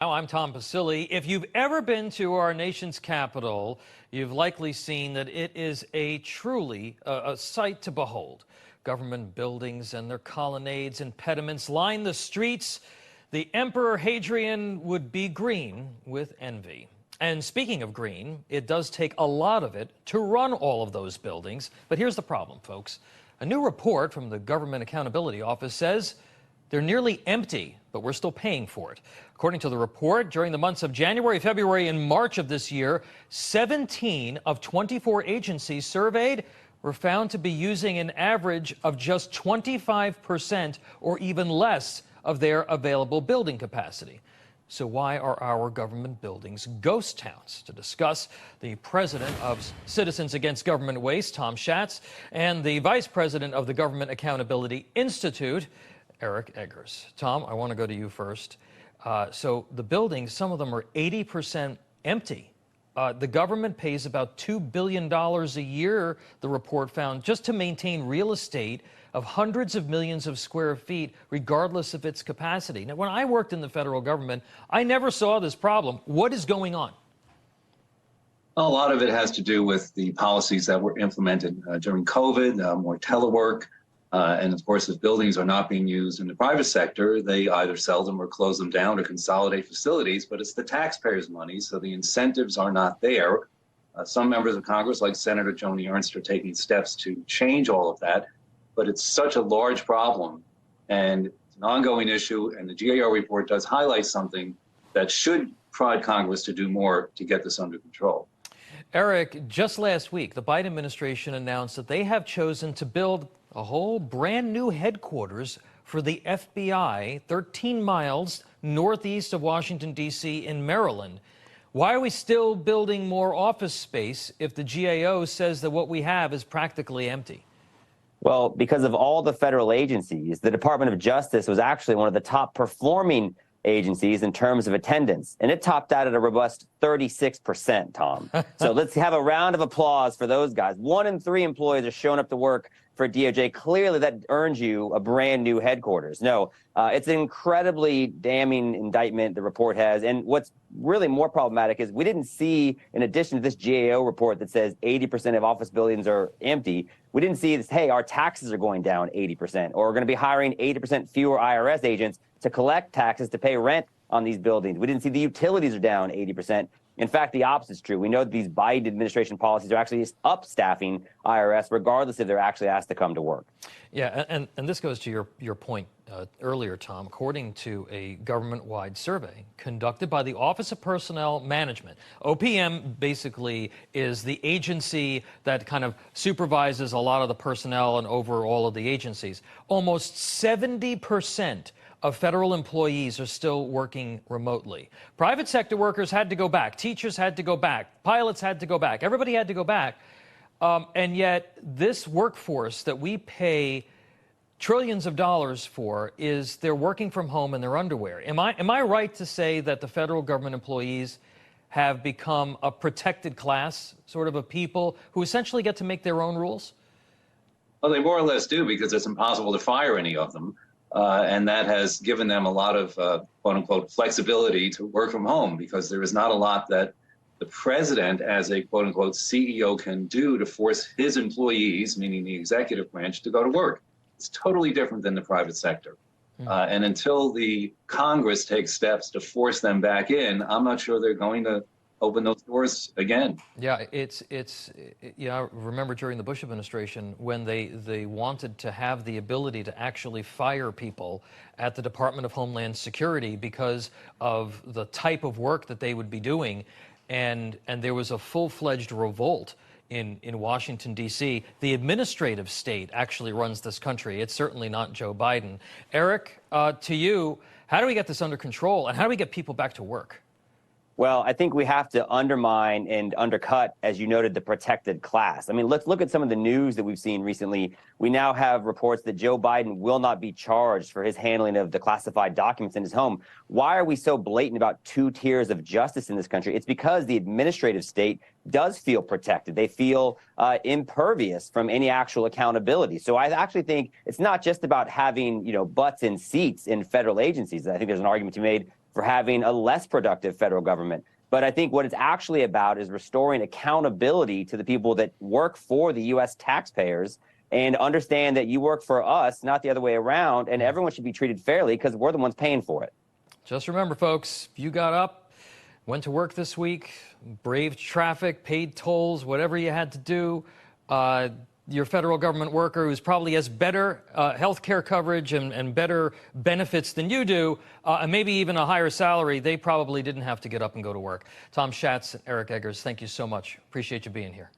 Now, I'm Tom Basili. If you've ever been to our nation's capital, you've likely seen that it is truly a sight to behold. Government buildings and their colonnades and pediments line the streets. The Emperor Hadrian would be green with envy. And speaking of green, it does take a lot of it to run all of those buildings. But here's the problem, folks. A new report from the Government Accountability Office says they're nearly empty, but we're still paying for it. According to the report, during the months of January, February, and March of this year, 17 of 24 agencies surveyed were found to be using an average of just 25% or even less of their available building capacity. So why are our government buildings ghost towns? To discuss, the president of Citizens Against Government Waste, Tom Schatz, and the vice president of the Government Accountability Institute, EGGERS. Tom, I want to go to you first. So the buildings, some of them are 80% empty. The government pays about $2 billion a year, the report found, just to maintain real estate of hundreds of millions of square feet, regardless of its capacity. Now, when I worked in the federal government, I never saw this problem. What is going on? A lot of it has to do with the policies that were implemented during COVID, more telework. And of course, if buildings are not being used in the private sector, they either sell them or close them down or consolidate facilities, but it's the taxpayers' money, so the incentives are not there. Some members of Congress, like Senator Joni Ernst, are taking steps to change all of that, but it's such a large problem, and it's an ongoing issue, and the GAO report does highlight something that should prod Congress to do more to get this under control. Eric, just last week, the Biden administration announced that they have chosen to build a whole brand new headquarters for the FBI 13 miles northeast of Washington, D.C. in Maryland. Why are we still building more office space if the GAO says that what we have is practically empty? Well, because of all the federal agencies, the Department of Justice was actually one of the top performing agencies in terms of attendance, and it topped out at a robust 36%, Tom. So let's have a round of applause for those guys. 1 in 3 employees are showing up to work for DOJ. Clearly, that earns you a brand new headquarters. No, it's an incredibly damning indictment the report has. And what's really more problematic is we didn't see, in addition to this GAO report that says 80% of office buildings are empty, we didn't see this, hey, our taxes are going down 80%, or we're going to be hiring 80% fewer IRS agents to collect taxes to pay rent on these buildings. We didn't see the utilities are down 80%. In fact, the opposite is true. We know that these Biden administration policies are actually upstaffing IRS, regardless if they're actually asked to come to work. Yeah, and this goes to your point earlier, Tom. According to a government-wide survey conducted by the Office of Personnel Management, OPM basically is the agency that kind of supervises a lot of the personnel and over all of the agencies. Almost 70% of federal employees are still working remotely. Private sector workers had to go back. Teachers had to go back. Pilots had to go back. Everybody had to go back. And yet this workforce that we pay trillions of dollars for they're working from home in their underwear. Am I right to say that the federal government employees have become a protected class, sort of a people who essentially get to make their own rules? Well, they more or less do, because it's impossible to fire any of them. And that has given them a lot of, quote unquote, flexibility to work from home, because there is not a lot that the president as a, quote unquote, CEO can do to force his employees, meaning the executive branch, to go to work. It's totally different than the private sector. And until the Congress takes steps to force them back in, I'm not sure they're going to open those doors again. Yeah, I remember during the Bush administration when they wanted to have the ability to actually fire people at the Department of Homeland Security because of the type of work that they would be doing, and there was a full-fledged revolt in Washington, D.C. The administrative state actually runs this country. It's certainly not Joe Biden. Eric, to you, how do we get this under control, and how do we get people back to work? Well, I think we have to undermine and undercut, as you noted, the protected class. I mean, let's look at some of the news that we've seen recently. We now have reports that Joe Biden will not be charged for his handling of the classified documents in his home. Why are we so blatant about 2 tiers of justice in this country? It's because the administrative state does feel protected. They feel impervious from any actual accountability. So I actually think it's not just about having, butts in seats in federal agencies. I think there's an argument to be made for having a less productive federal government. But I think what it's actually about is restoring accountability to the people that work for the U.S. taxpayers and understand that you work for us, not the other way around, and everyone should be treated fairly because we're the ones paying for it. Just remember, folks, you got up, went to work this week, braved traffic, paid tolls, whatever you had to do. Your federal government worker who's probably has better health care coverage and better benefits than you do, and maybe even a higher salary, they probably didn't have to get up and go to work. Tom Schatz and Eric Eggers, thank you so much. Appreciate you being here.